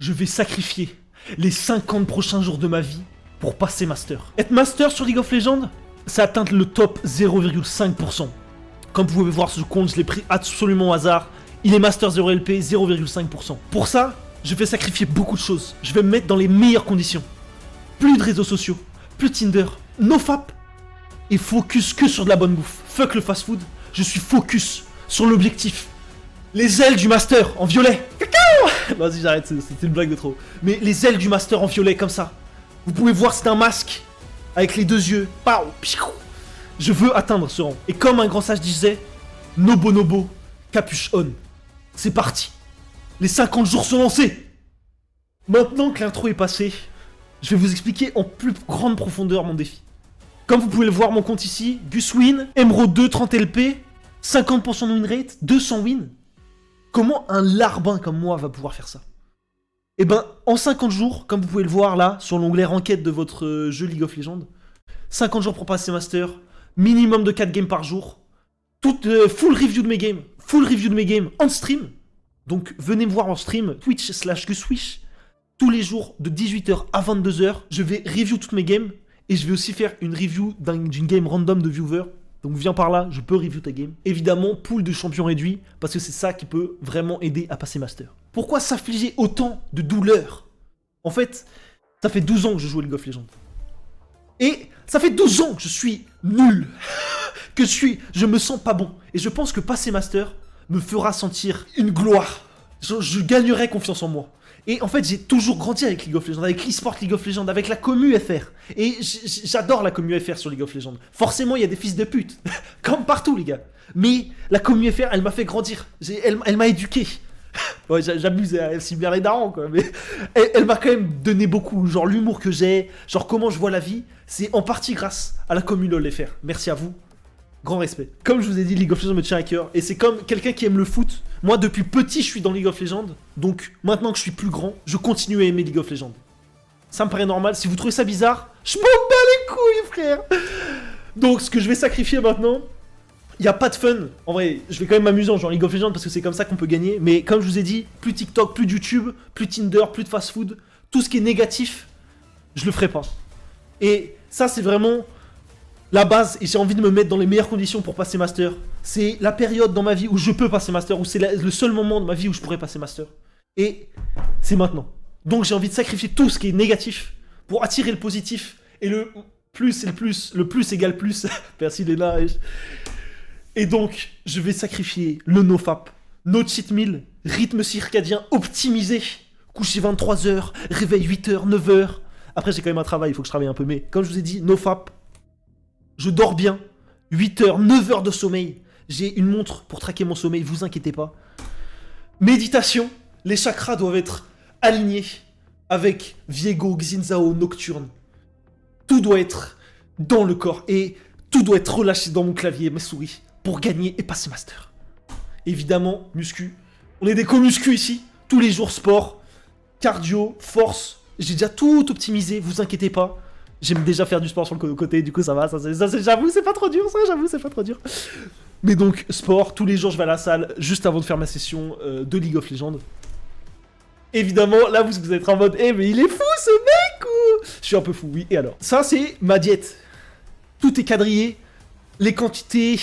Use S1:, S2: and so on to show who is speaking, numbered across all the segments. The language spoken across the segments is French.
S1: je vais sacrifier les 50 prochains jours de ma vie pour passer master. Être master sur League of Legends, ça atteint le top 0,5%. Comme vous pouvez voir, ce compte, je l'ai pris absolument au hasard. Il est master 0 LP, 0,5%. Pour ça, je vais sacrifier beaucoup de choses. Je vais me mettre dans les meilleures conditions. Plus de réseaux sociaux, plus de Tinder, no fap. Et focus que sur de la bonne bouffe. Fuck le fast food, je suis focus sur l'objectif. Les ailes du master en violet. Cacao. Vas-y, j'arrête, c'était une blague de trop. Mais les ailes du master en violet, comme ça. Vous pouvez voir, c'est un masque. Avec les deux yeux. Pao, piou. Je veux atteindre ce rang. Et comme un grand sage disait, Nobo Nobo, capuche on. C'est parti. Les 50 jours sont lancés. Maintenant que l'intro est passée, je vais vous expliquer en plus grande profondeur mon défi. Comme vous pouvez le voir, mon compte ici, Guswin, Emerald 2, 30 LP, 50% de win rate, 200 wins. Comment un larbin comme moi va pouvoir faire ça? Eh ben, en 50 jours, comme vous pouvez le voir là, sur l'onglet Ranked de votre jeu League of Legends, 50 jours pour passer Master, minimum de 4 games par jour, toute full review de mes games, en stream. Donc venez me voir en stream, Twitch/Guswish, tous les jours de 18h à 22h, je vais review toutes mes games, et je vais aussi faire une review d'une game random de viewers. Donc viens par là, je peux review ta game. Évidemment, pool de champions réduit, parce que c'est ça qui peut vraiment aider à passer Master. Pourquoi s'affliger autant de douleur? En fait, ça fait 12 ans que je joue à League of Legends. Et ça fait 12 ans que je suis nul. Je me sens pas bon. Et je pense que passer Master me fera sentir une gloire. Je gagnerai confiance en moi. Et en fait, j'ai toujours grandi avec League of Legends, avec l'e-sport League of Legends, avec la commu FR. Et j'adore la commu FR sur League of Legends. Forcément, il y a des fils de pute. Comme partout, les gars. Mais la commu FR, elle m'a fait grandir. Elle m'a éduqué. Ouais, j'abuse à cibler les darons, quoi. Mais elle m'a quand même donné beaucoup. Genre l'humour que j'ai, genre comment je vois la vie. C'est en partie grâce à la commu LoL FR. Merci à vous. Grand respect. Comme je vous ai dit, League of Legends me tient à cœur. Et c'est comme quelqu'un qui aime le foot. Moi, depuis petit, je suis dans League of Legends. Donc, maintenant que je suis plus grand, je continue à aimer League of Legends. Ça me paraît normal. Si vous trouvez ça bizarre, je m'en bats les couilles, frère. Donc, ce que je vais sacrifier maintenant, il n'y a pas de fun. En vrai, je vais quand même m'amuser en jouant League of Legends parce que c'est comme ça qu'on peut gagner. Mais comme je vous ai dit, plus TikTok, plus YouTube, plus Tinder, plus de fast food. Tout ce qui est négatif, je le ferai pas. Et ça, c'est vraiment la base, et j'ai envie de me mettre dans les meilleures conditions pour passer Master. C'est la période dans ma vie où je peux passer Master, où c'est le seul moment de ma vie où je pourrais passer Master. Et c'est maintenant. Donc j'ai envie de sacrifier tout ce qui est négatif pour attirer le positif. Et le plus égale plus. Merci Léna. Et donc, je vais sacrifier le nofap, no cheat meal, rythme circadien optimisé, coucher 23h, réveil 8h, 9h. Après j'ai quand même un travail, il faut que je travaille un peu, mais comme je vous ai dit, nofap. Je dors bien, 8h, 9h de sommeil. J'ai une montre pour traquer mon sommeil, vous inquiétez pas. Méditation, les chakras doivent être alignés avec Viego, Xinzao, Nocturne. Tout doit être dans le corps et tout doit être relâché dans mon clavier, mes souris, pour gagner et passer Master. Évidemment, muscu. On est des co-muscu ici, tous les jours sport, cardio, force. J'ai déjà tout optimisé, vous inquiétez pas. J'aime déjà faire du sport sur le côté, du coup ça va, j'avoue c'est pas trop dur, c'est pas trop dur. Mais donc, sport, tous les jours je vais à la salle, juste avant de faire ma session de League of Legends. Évidemment, là vous êtes en mode, mais il est fou ce mec ou... Je suis un peu fou, oui, et alors? Ça c'est ma diète. Tout est quadrillé, les quantités,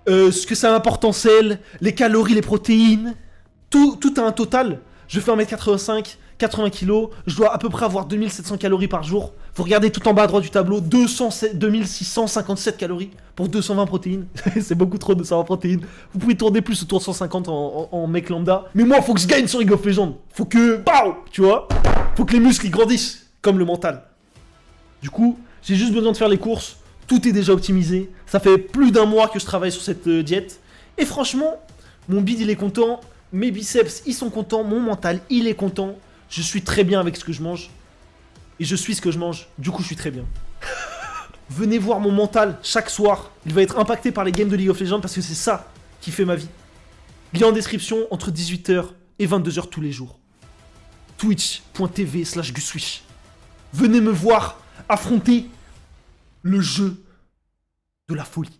S1: ce que ça apporte en sel, les calories, les protéines, tout a un total. Je fais 1m85, 80 kg, je dois à peu près avoir 2700 calories par jour. Vous regardez tout en bas à droite du tableau, 2657 calories pour 220 protéines. C'est beaucoup trop de 220 protéines. Vous pouvez tourner plus autour de 150 en mec lambda. Mais moi, faut que je gagne sur League of Legends. Faut que... Pow, tu vois. Faut que les muscles ils grandissent, comme le mental. Du coup, j'ai juste besoin de faire les courses. Tout est déjà optimisé. Ça fait plus d'un mois que je travaille sur cette diète. Et franchement, mon bide il est content. Mes biceps ils sont contents. Mon mental il est content. Je suis très bien avec ce que je mange. Et je suis ce que je mange. Du coup, je suis très bien. Venez voir mon mental chaque soir. Il va être impacté par les games de League of Legends parce que c'est ça qui fait ma vie. Lien en description entre 18h et 22h tous les jours. Twitch.tv/Guswish. Venez me voir affronter le jeu de la folie.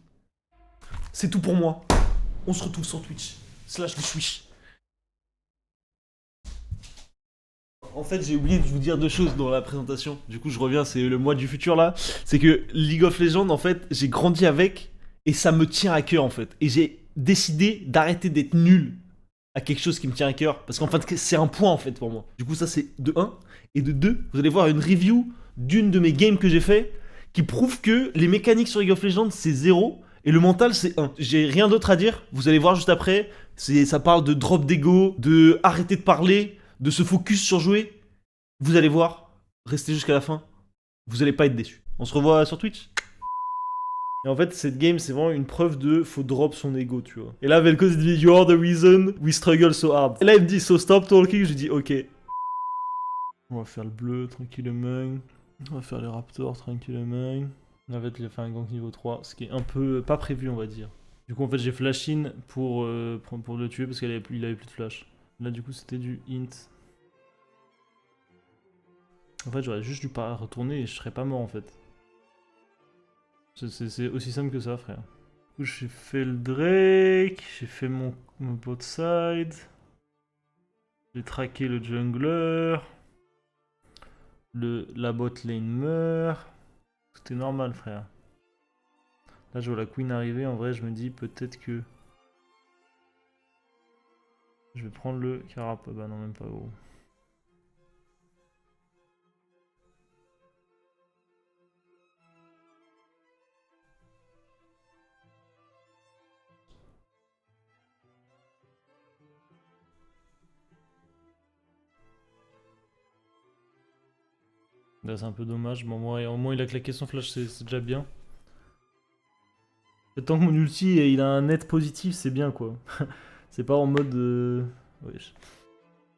S1: C'est tout pour moi. On se retrouve sur Twitch/Guswish. En fait, j'ai oublié de vous dire 2 choses dans la présentation. Du coup, je reviens, c'est le mois du futur là. C'est que League of Legends, en fait, j'ai grandi avec et ça me tient à cœur en fait. Et j'ai décidé d'arrêter d'être nul à quelque chose qui me tient à cœur. Parce qu'en fait, c'est un point en fait pour moi. Du coup, ça c'est de un. Et de 2, vous allez voir une review d'une de mes games que j'ai fait qui prouve que les mécaniques sur League of Legends c'est 0 et le mental c'est 1. J'ai rien d'autre à dire. Vous allez voir juste après. Ça parle de drop d'ego, de arrêter de parler, de se focus sur jouer. Vous allez voir, restez jusqu'à la fin, vous allez pas être déçus. On se revoit sur Twitch. Et en fait, cette game, c'est vraiment une preuve de faut drop son ego, tu vois. Et là, Vel'Koz, il dit You are the reason we struggle so hard. Et là, il me dit So stop talking. Je dis Ok. On va faire le bleu tranquillement. On va faire les raptors tranquillement. En fait, il a fait un gank niveau 3, ce qui est un peu pas prévu, on va dire. Du coup, en fait, j'ai flash in pour le tuer parce qu'il avait plus de flash. Là, du coup, c'était du int. En fait, j'aurais juste dû pas retourner et je serais pas mort en fait. C'est aussi simple que ça, frère. Du coup, j'ai fait le Drake, j'ai fait mon bot side. J'ai traqué le jungler. La bot lane meurt. Tout est normal, frère. Là, je vois la queen arriver. En vrai, je me dis peut-être que je vais prendre le carap. Bah non, même pas gros. Là, c'est un peu dommage. Bon, moi, au moins, il a claqué son flash, c'est déjà bien. Tant que mon ulti, il a un net positif, c'est bien, quoi. C'est pas en mode... Wesh.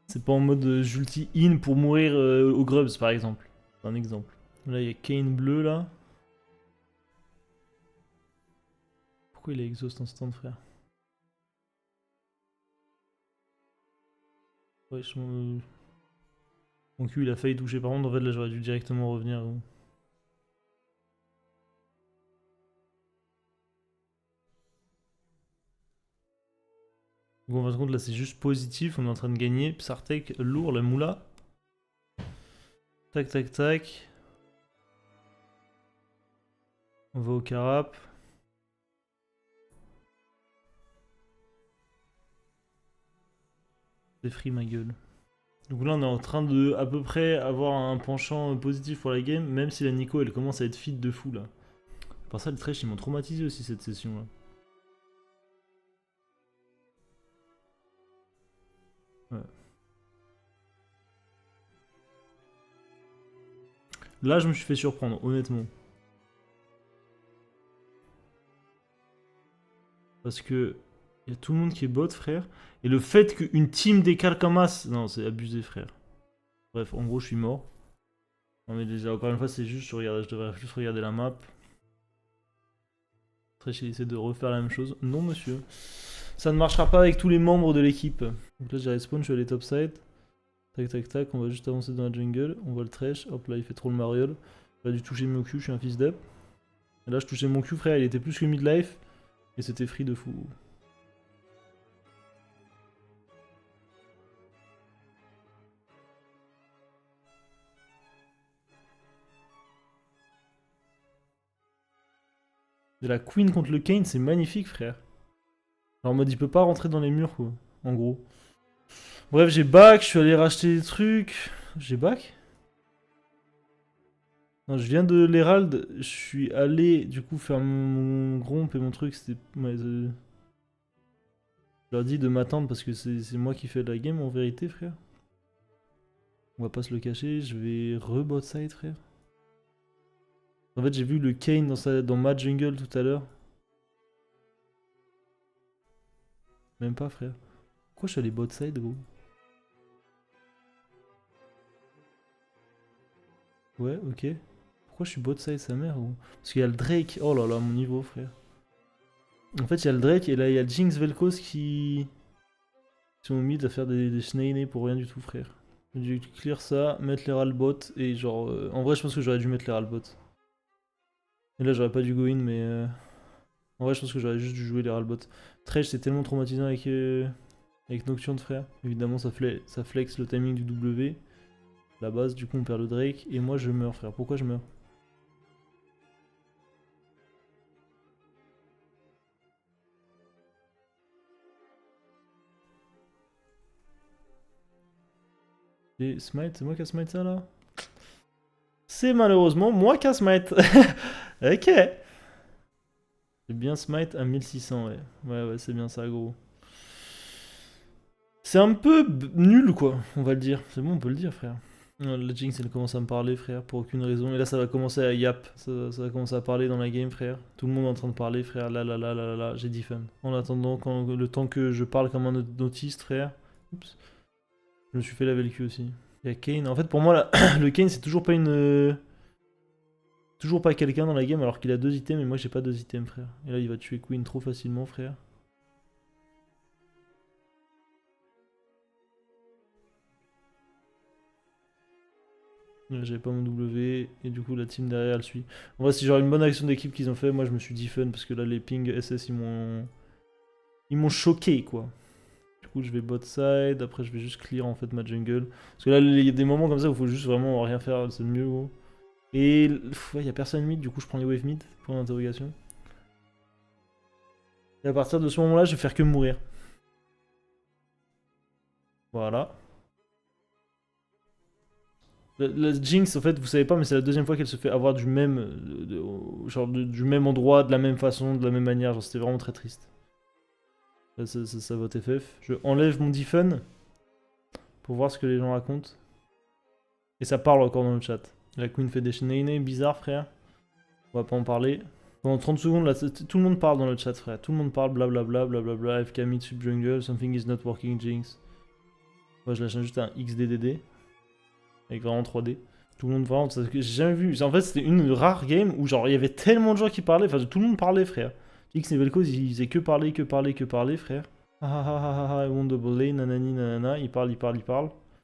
S1: C'est pas en mode j'ulti in pour mourir au Grubs, par exemple. C'est un exemple. Là, il y a Kane bleu, là. Pourquoi il est exhaust instant, frère? Wesh, mon cul, il a failli toucher. Par contre, en fait, là, j'aurais dû directement revenir. Donc, en fin de compte, là, c'est juste positif. On est en train de gagner. Psartek, lourd, la moula. Tac, tac, tac. On va au carap. C'est free, ma gueule. Donc là, on est en train de, à peu près, avoir un penchant positif pour la game, même si la Nico, elle commence à être fit de fou, là. Par ça, les Thresh, ils m'ont traumatisé aussi, cette session, là. Ouais. Là, je me suis fait surprendre, honnêtement. Parce que il y a tout le monde qui est bot, frère. Et le fait qu'une team décale comme as... Non, c'est abusé, frère. Bref, en gros, je suis mort. Non, mais déjà, encore une fois, c'est juste, je devrais juste regarder la map. Thresh, il essaie de refaire la même chose. Non, monsieur. Ça ne marchera pas avec tous les membres de l'équipe. Donc là, j'ai respawn, je suis allé topside. Tac, tac, tac, on va juste avancer dans la jungle. On voit le Thresh. Hop là, il fait trop le mariole. J'ai dû toucher mon Q, je suis un fils d'up. Et là, je touchais mon Q, frère, il était plus que midlife. Et c'était free de fou. Et la Queen contre le Kane, c'est magnifique, frère. Alors, en mode, il peut pas rentrer dans les murs, quoi. En gros. Bref, j'ai back, je suis allé racheter des trucs. J'ai back? Non, je viens de l'Herald, je suis allé du coup faire mon gromp et mon truc, c'était... Ouais, je leur dis de m'attendre parce que c'est moi qui fais la game en vérité, frère. On va pas se le cacher, je vais rebot side, frère. En fait, j'ai vu le Kane dans ma jungle tout à l'heure. Même pas, frère. Pourquoi je suis allé bot side, gros? Ouais, ok. Pourquoi je suis bot side, sa mère, gros? Parce qu'il y a le Drake. Oh là là, mon niveau, frère. En fait, il y a le Drake et là, il y a Jinx Vel'Koz qui sont au mid à faire des schneine pour rien du tout, frère. J'ai dû clear ça, mettre les ralbot et genre... en vrai, je pense que j'aurais dû mettre les ralbot. Et là, j'aurais pas dû go in, mais... En vrai, je pense que j'aurais juste dû jouer les ralbot. Thresh, c'est tellement traumatisant avec Nocturne, frère. Évidemment, ça flex le timing du W. La base, du coup, on perd le Drake. Et moi, je meurs, frère. Pourquoi je meurs? Et smite, c'est moi qui a smite ça, là? C'est malheureusement moi qui a smite. Ok. J'ai bien smite à 1600, ouais. Ouais, c'est bien ça, gros. C'est un peu nul, quoi, on va le dire. C'est bon, on peut le dire, frère. La Jinx, elle commence à me parler, frère, pour aucune raison. Et là, ça va commencer à yap. Ça va commencer à parler dans la game, frère. Tout le monde est en train de parler, frère. Là, j'ai dit fun. En attendant, le temps que je parle comme un autiste, frère. Oups. Je me suis fait laver le cul aussi. Il y a Kane. En fait, pour moi, là, le Kane, c'est toujours pas une... Toujours pas quelqu'un dans la game alors qu'il a 2 items et moi j'ai pas 2 items, frère. Et là il va tuer Queen trop facilement, frère. Là j'avais pas mon W et du coup la team derrière elle suit. En vrai c'est genre une bonne action d'équipe qu'ils ont fait, moi je me suis dit fun parce que là les pings SS ils m'ont... Ils m'ont choqué quoi. Du coup je vais bot side, après je vais juste clear en fait ma jungle. Parce que là il y a des moments comme ça où il faut juste vraiment rien faire, c'est le mieux gros. Et ouais, y a personne mid, du coup je prends les wave mid, point d'interrogation. Et à partir de ce moment là je vais faire que mourir. Voilà. La Jinx, en fait, vous savez pas, mais c'est la 2ème fois qu'elle se fait avoir du même, genre du même endroit, de la même façon, de la même manière. Genre, c'était vraiment très triste. Là, ça vote FF. Je enlève mon Diffun pour voir ce que les gens racontent. Et ça parle encore dans le chat. La Queen fait des shenanigans bizarres, frère. On va pas en parler. Pendant 30 secondes, là, tout le monde parle dans le chat, frère. Tout le monde parle, blablabla, blablabla. FK mid sub jungle, something is not working, Jinx. Moi, je lâche juste un XDDD. Avec vraiment 3D. Tout le monde vraiment, j'ai jamais vu. En fait, c'était une rare game où genre il y avait tellement de gens qui parlaient, enfin tout le monde parlait, frère. X Nevelcos, il faisait que parler, frère. Ah ah ah ah ah, I want double lane, nanani nanana, il parle.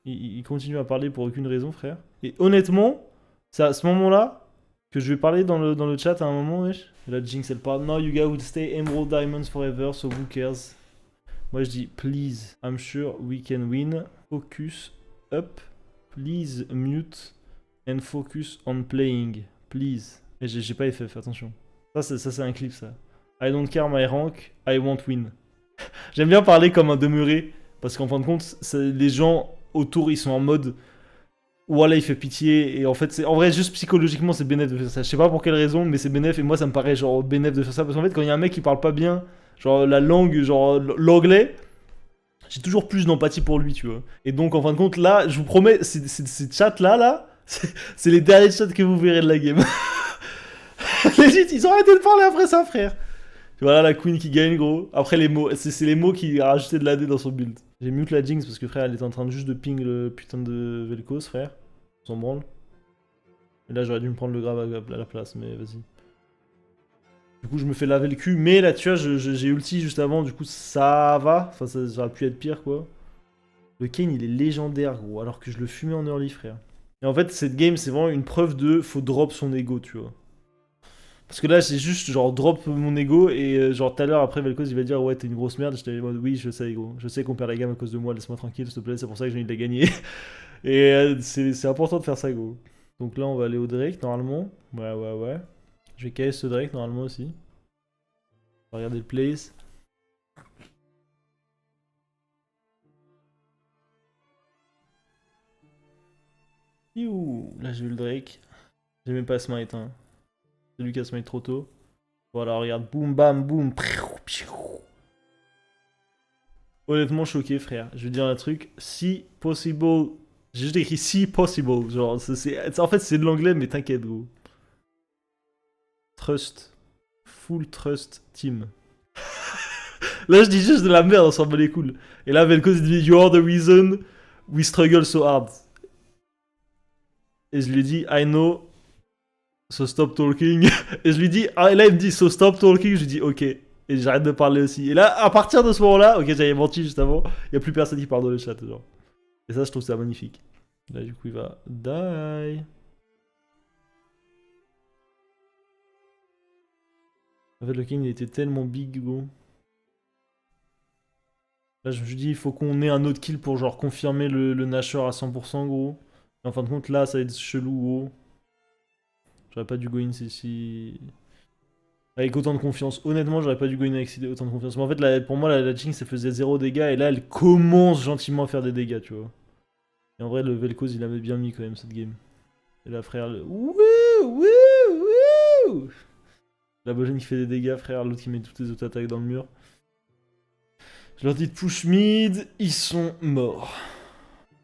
S1: Il continue à parler pour aucune raison, frère. Et honnêtement, c'est à ce moment-là que je vais parler dans le chat à un moment, wesh. Et là, Jinx, elle parle, no, you guys will stay Emerald Diamonds forever, so who cares? Moi, je dis, please, I'm sure we can win. Focus up. Please mute and focus on playing. Please. Et j'ai pas FF, attention. Ça c'est un clip, ça. I don't care my rank, I want win. J'aime bien parler comme un demeuré, parce qu'en fin de compte, les gens autour, ils sont en mode... Voilà, il fait pitié, et en fait, en vrai, juste psychologiquement, c'est bénéf de faire ça. Je sais pas pour quelle raison, mais c'est bénéf, et moi, ça me paraît genre bénéf de faire ça, parce qu'en fait, quand il y a un mec qui parle pas bien, genre la langue, genre l'anglais, j'ai toujours plus d'empathie pour lui, tu vois. Et donc, en fin de compte, là, je vous promets, ces chats-là, c'est les derniers chats que vous verrez de la game. Legit, ils ont arrêté de parler après ça, frère. Voilà la queen qui gagne, gros. Après, les mots, c'est les mots qui a rajouté de l'AD dans son build. J'ai mute la Jinx parce que, frère, elle était en train de juste de ping le putain de Vel'Koz, frère. On s'en branle. Et là, j'aurais dû me prendre le grave à la place, mais vas-y. Du coup, je me fais laver le cul, mais là, tu vois, j'ai ulti juste avant, du coup, ça va. Enfin, ça aurait pu être pire, quoi. Le Kane, il est légendaire, gros, alors que je le fumais en early, frère. Et en fait, cette game, c'est vraiment une preuve de faut drop son ego, tu vois. Parce que là, j'ai juste, genre, drop mon ego, et genre, tout à l'heure, après, Vel'Koz, il va dire, ouais, t'es une grosse merde. J'étais en mode, oui, je sais, gros. Je sais qu'on perd la game à cause de moi, laisse-moi tranquille, s'il te plaît, c'est pour ça que j'ai envie de la gagner. Et c'est important de faire ça, gros. Donc là, on va aller au Drake, normalement. Ouais. Je vais KS ce Drake, normalement, aussi. On va regarder le place. Youh, là j'ai vu le Drake. J'ai même pas smite, hein. C'est lui qui a smite trop tôt. Voilà, regarde, boum bam boum. Honnêtement choqué, frère. Je vais dire un truc. Si possible. J'ai juste écrit si possible. Genre, en fait, c'est de l'anglais, mais t'inquiète, gros. Trust. Full trust team. Là, je dis juste de la merde, on s'en bat les couilles. Et là, Vel'Koz, il dit You are the reason we struggle so hard. Et je lui dis I know. So stop talking. Et je lui dis, ah, et là il me dit, so stop talking. Je lui dis, ok. Et j'arrête de parler aussi. Et là, à partir de ce moment-là, ok, j'avais menti juste avant, il n'y a plus personne qui parle dans le chat, genre. Et ça, je trouve ça magnifique. Là, du coup, il va die. En fait, le king, il était tellement big, gros. Là, je me suis dit, il faut qu'on ait un autre kill pour, genre, confirmer le Nashor à 100%, gros. En fin de compte, là, ça va être chelou haut. J'aurais pas dû go in si... Avec autant de confiance. Honnêtement, j'aurais pas dû go in avec autant de confiance. Mais en fait, pour moi, la Jinx, elle faisait 0 dégâts. Et là, elle commence gentiment à faire des dégâts, tu vois. Et en vrai, le Vel'Koz, il avait bien mis quand même cette game. Et là, frère, le... Wouh, wouh, wouh. La Bojane qui fait des dégâts, frère. L'autre qui met toutes les auto-attaques dans le mur. Je leur dis de push mid, ils sont morts.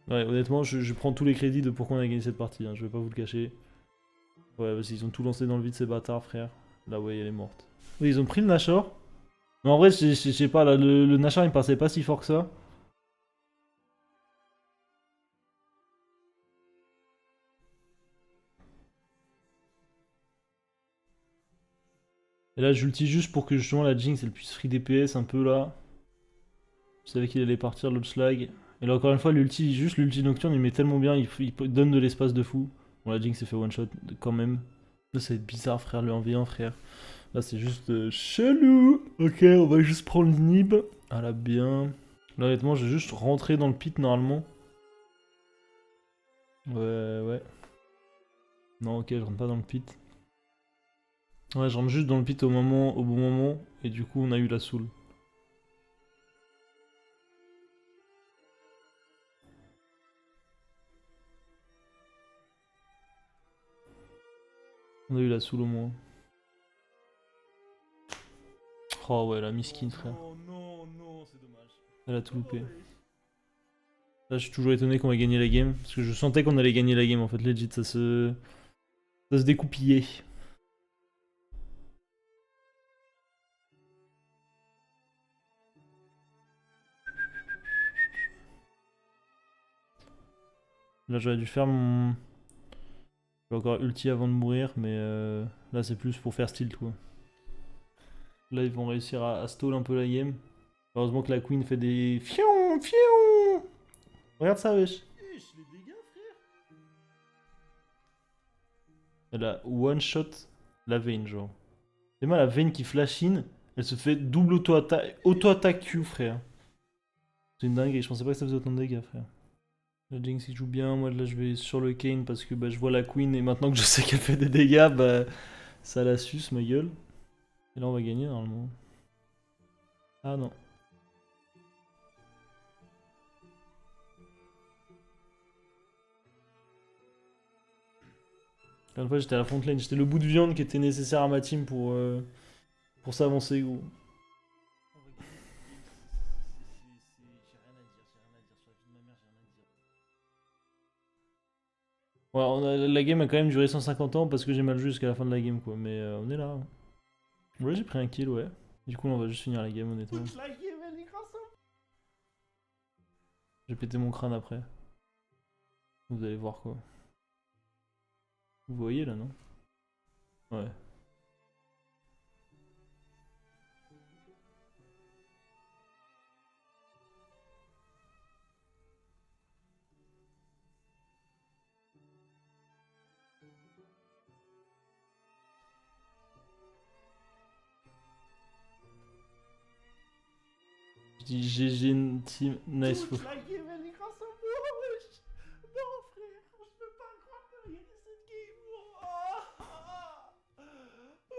S1: Ouais, honnêtement, je prends tous les crédits de pourquoi on a gagné cette partie, hein, je vais pas vous le cacher. Ouais, parce qu'ils ont tout lancé dans le vide, ces bâtards, frère. Là, ouais, elle est morte. Oui, ils ont pris le Nashor. Mais en vrai, je sais pas, là, le Nashor, il me paraissait pas si fort que ça. Et là, j'ulti juste pour que justement la Jinx, elle puisse free DPS un peu là. Je savais qu'il allait partir, l'autre slag. Et là, encore une fois, l'ulti, juste l'ulti nocturne, il met tellement bien, il donne de l'espace de fou. Bon, la Jinx s'est fait one shot quand même. Là, ça va être bizarre, frère, le 1v1, frère. Là, c'est juste chelou. Ok, on va juste prendre l'inhib. Ah là, bien. Là, honnêtement, je vais juste rentrer dans le pit normalement. Ouais, ouais. Non, ok, je rentre pas dans le pit. Ouais, je rentre juste dans le pit au bon moment. Et du coup, on a eu la soul. On a eu la soul au moins. Oh ouais, la miskin, frère.
S2: Non, non, c'est dommage.
S1: Elle a tout loupé. Là, je suis toujours étonné qu'on va gagner la game. Parce que je sentais qu'on allait gagner la game en fait. Legit, ça se découpillait. Là, j'aurais dû faire mon. J'ai encore ulti avant de mourir, mais là, c'est plus pour faire style, quoi. Là, ils vont réussir à stall un peu la game. Heureusement que la queen fait des fion, fion. Regarde ça, wesh.
S2: Les dégâts, frère.
S1: Elle a one shot la Vayne, genre. C'est moi la Vayne qui flash in, elle se fait double auto-attaque Q, frère. C'est une dinguerie, je pensais pas que ça faisait autant de dégâts, frère. La Jinx il joue bien, moi là je vais sur le Kane parce que bah, je vois la Queen et maintenant que je sais qu'elle fait des dégâts, bah ça la suce ma gueule. Et là on va gagner normalement. Ah non. Une fois j'étais à la front lane, j'étais le bout de viande qui était nécessaire à ma team pour s'avancer gros.
S2: J'ai rien à dire, sur la vie de ma mère, j'ai rien à dire.
S1: Ouais, la game a quand même duré 150 ans parce que j'ai mal joué jusqu'à la fin de la game quoi, mais on est là. Hein. Ouais j'ai pris un kill ouais. Du coup là, on va juste finir la game honnêtement.
S2: Toute la game, elle est grâce à moi.
S1: J'ai pété mon crâne après. Vous allez voir quoi. Vous voyez là non? Ouais. Je dis GG team, nice
S2: Toute
S1: fou.
S2: la game, elle est grâce à moi, wesh. Non, frère, je peux pas croire qu'on a gagné cette game. Oui.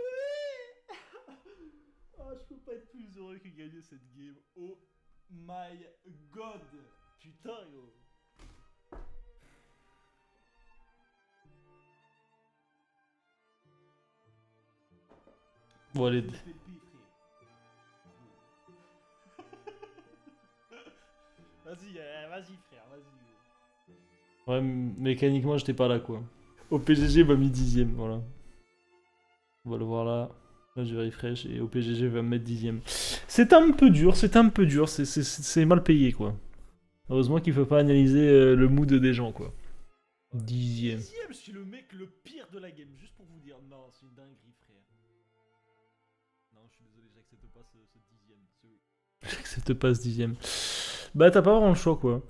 S2: Oh, je peux pas être plus heureux que gagner cette game. Oh my god. Putain, yo.
S1: Bon allez.
S2: Vas-y, vas-y frère, vas-y.
S1: Ouais, mécaniquement j'étais pas là quoi. Au PGG m'a mis 10ème, voilà. On va le voir là. Là je vais refresh et au PGG va me mettre 10ème. C'est un peu dur, c'est mal payé quoi. Heureusement qu'il faut pas analyser le mood des gens quoi. 10ème.
S2: 10ème, je suis le mec le pire de la game, juste pour vous dire. Non, c'est une dinguerie, frère. Non, je suis désolé, j'accepte pas ce 10ème.
S1: J'accepte pas ce 10ème. Bah t'as pas vraiment le choix quoi.